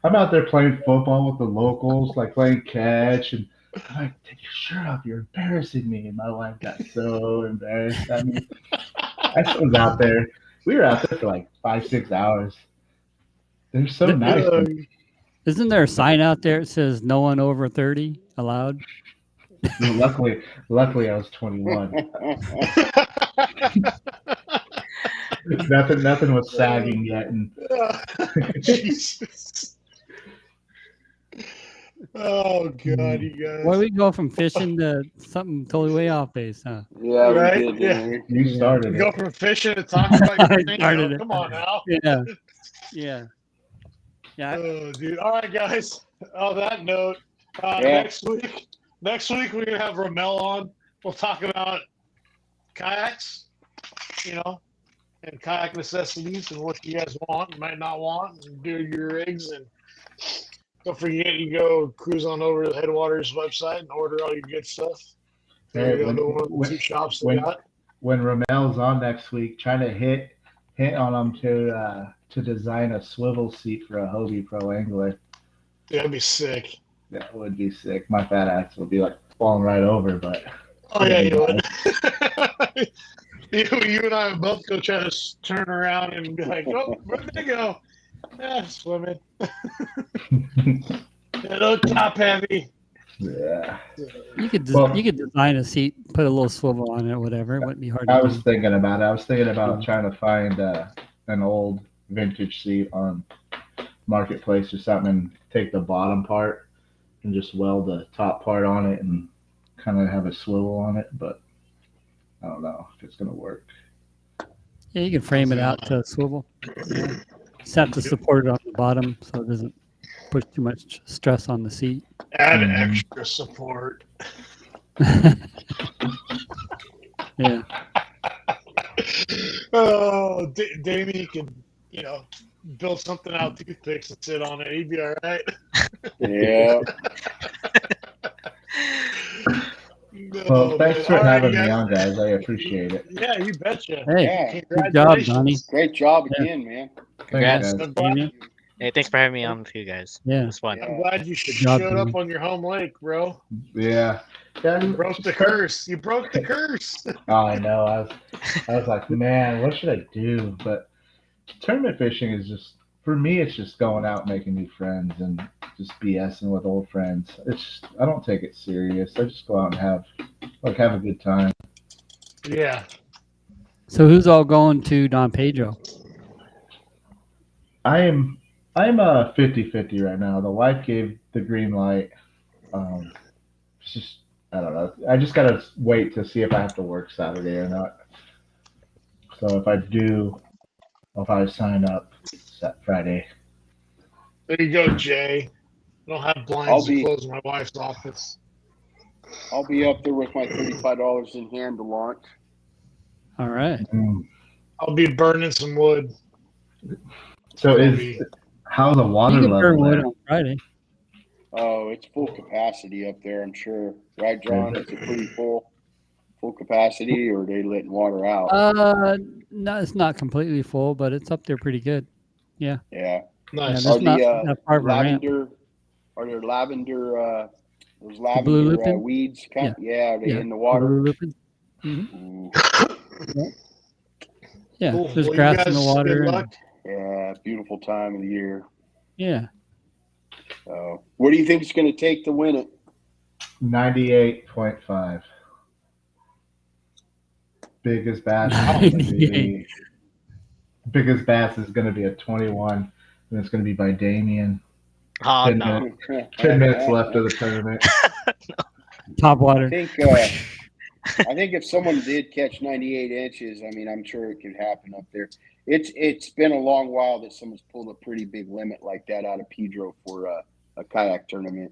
I'm out there playing football with the locals, like playing catch. And I'm like, take your shirt off. You're embarrassing me. And my wife got so embarrassed. I mean, I was out there. We were out there for like 5-6 hours. They're so nice. Isn't there a sign out there that says no one over 30 allowed? Luckily, I was 21. Nothing was sagging yet, and Jesus. Oh God, you guys. Why we go from fishing to something totally way off base, huh? Yeah, we Right? did, didn't we? you started We it. go from fishing to talking about your I thing. started it. Come on now. Yeah, yeah, yeah. Oh, dude. All right, guys. On that note, Yeah. next week we're gonna have Ramel on. We'll talk about kayaks, and kayak necessities and what you guys want and might not want, and do your rigs. And don't forget, you go cruise on over to the Headwaters website and order all your good stuff. Hey, Go to one of the two shops they got. When Ramel's on next week, trying to hit on him to design a swivel seat for a Hobie Pro Angler. That'd be sick. That would be sick. My fat ass would be like falling right over, but Oh yeah, you would. You and I would both go try to turn around and be like, "Oh, where'd they go?" Yeah, swimming. No top heavy. yeah. You could Well- you could design a seat, put a little swivel on it, or whatever. It wouldn't be hard. I to was do. thinking about it. I was thinking about trying to find an old vintage seat on Marketplace or something, and take the bottom part and just weld the top part on it and kind of have a swivel on it. But I don't know if it's gonna work. Yeah, you can frame it out to a swivel. Yeah. Just have to support it on the bottom so it doesn't put too much stress on the seat. Add Mhm. extra support. Yeah. Oh, Damien can, build something out of toothpicks and sit on it. He'd be all right. Yeah. Well, thanks for All right, having you me guys. on, guys. I appreciate it. Yeah, you betcha. Hey, Yeah. good job, Donnie. Congratulations. Great job Yeah. again, man. Congrats. Thanks, guys. I'm glad, Damien. Hey, thanks for having me on too, guys. Yeah. It was fun. Yeah. I'm glad you job, showed up Damien. on your home lake, bro. Yeah. You broke the curse. You broke the curse. Oh, I know. I was like, man, what should I do? But tournament fishing is just, for me, it's just going out making new friends and just BSing with old friends. It's just, I don't take it serious. I just go out and have a good time. Yeah. So who's all going to Don Pedro? I'm a 50-50 right now. The wife gave the green light. It's just, I don't know. I just gotta wait to see if I have to work Saturday or not. So if I do, I'll probably sign up Friday. There you go, Jay. I don't have blinds to close my wife's office. I'll be up there with my $35 in hand to launch. All right. I'll be burning some wood. So how's the water You can burn level wood there? on Friday. Oh, it's full capacity up there, I'm sure. Right, John? It's a pretty full capacity, or are they letting water out? No, it's not completely full, but it's up there pretty good. Yeah. Yeah. Nice. Yeah, Are there's not the that far of a ramp. are there lavender those blue lavender lupin? weeds? Are they Yeah. in the water? Blue lupin. Ooh, Yeah. Cool. There's Well, grass you in the guys, water. good and- luck. yeah, beautiful time of the year. yeah. So, what do you think it's going to take to win it? 98.5. Biggest bass is gonna be 98. biggest bass is gonna be a 21, and it's gonna be by Damian. Oh 10 no. minutes, 10 minutes left of the tournament. Top water. I think if someone did catch 98 inches, I mean, I'm sure it could happen up there. It's been a long while that someone's pulled a pretty big limit like that out of Pedro for a kayak tournament.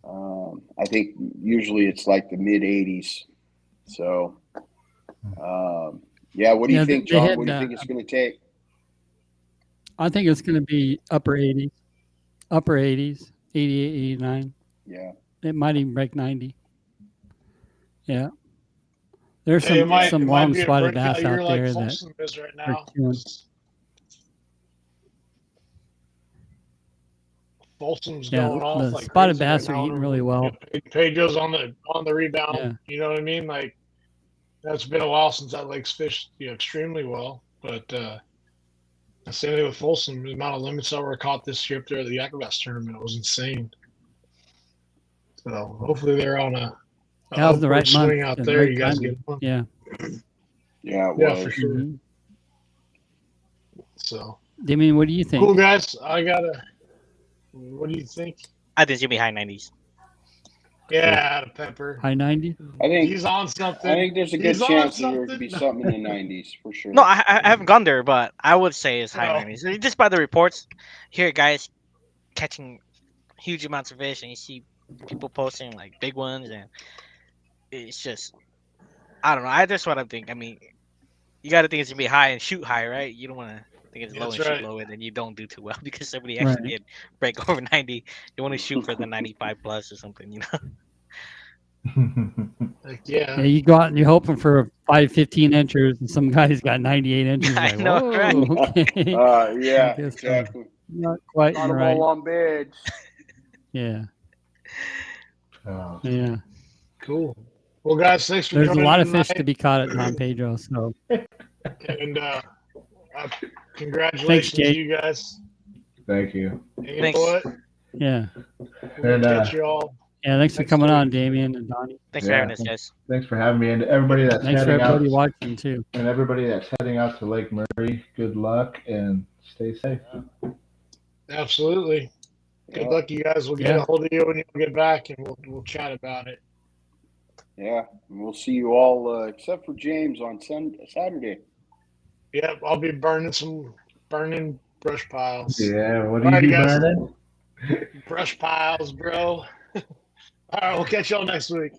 I think usually it's like the mid 80s. So, yeah. What do you think, John? What do you think it's going to take? I think it's going to be upper 80s, 88, 89. Yeah. It might even break 90. Yeah. There's Hey, some long spotted bass out like there that Folsom is right now. chewing. Folsom's Yeah, going off the like spotted crazy bass right are now. eating really well. Pedro's on the rebound. Yeah. You know what I mean? Like, that's been a while since that lake's fished extremely well. But same thing with Folsom. The amount of limits that were caught this year up there at the Yakavas tournament was insane. So hopefully they're on a That was the right swing month. out the there. right You guys timing. get one. Yeah. Yeah, it Yeah, was. for sure. Mhm. So Damien, what do you think? cool, guys. What do you think? I think it's gonna be high 90s. Yeah, out of Pepper. High 90? I think He's on something. I think there's a good He's on chance that there could something. be something in the 90s for sure. No, I haven't gone there, but I would say it's high No. 90s. Just by the reports, hear guys catching huge amounts of fish, and you see people posting like big ones, and it's just, I don't know. That's what I think. I mean, you got to think it's gonna be high and shoot high, right? You don't want to think it's low That's and right. shoot low, and then you don't do too well because somebody actually did break over 90. You want to shoot for the 95 plus or something, you know? Like, yeah. Yeah, you go out and you're hoping for 5-15 inches, and some guy's got 98 inches. I Like, know, whoa, right? okay. Yeah, I guess, exactly. Not quite Got them right. all on beds. Yeah, Oh, yeah. Cool. Well, guys, thanks for There's a joining lot of fish tonight. to be caught at Don Pedro. So And congratulations Jake. to you guys. thank you. And you Thanks. know what? yeah, We'll And, catch you all. yeah. Thanks for Next coming week. on, Damien and Donnie. Thanks for Yeah. having us, guys. Thanks for having me, and everybody that's Thanks for heading out, everybody watching too. and everybody that's heading out to Lake Murray. Good luck and stay safe. Absolutely. Good Yeah. luck, you guys. We'll get Yeah. a hold of you when you get back, and we'll chat about it. Yeah, and we'll see you all, except for James, on Saturday. Yeah, I'll be burning brush piles. Yeah, what All do right, you be guys. burning? Brush piles, bro. All right, we'll catch y'all next week.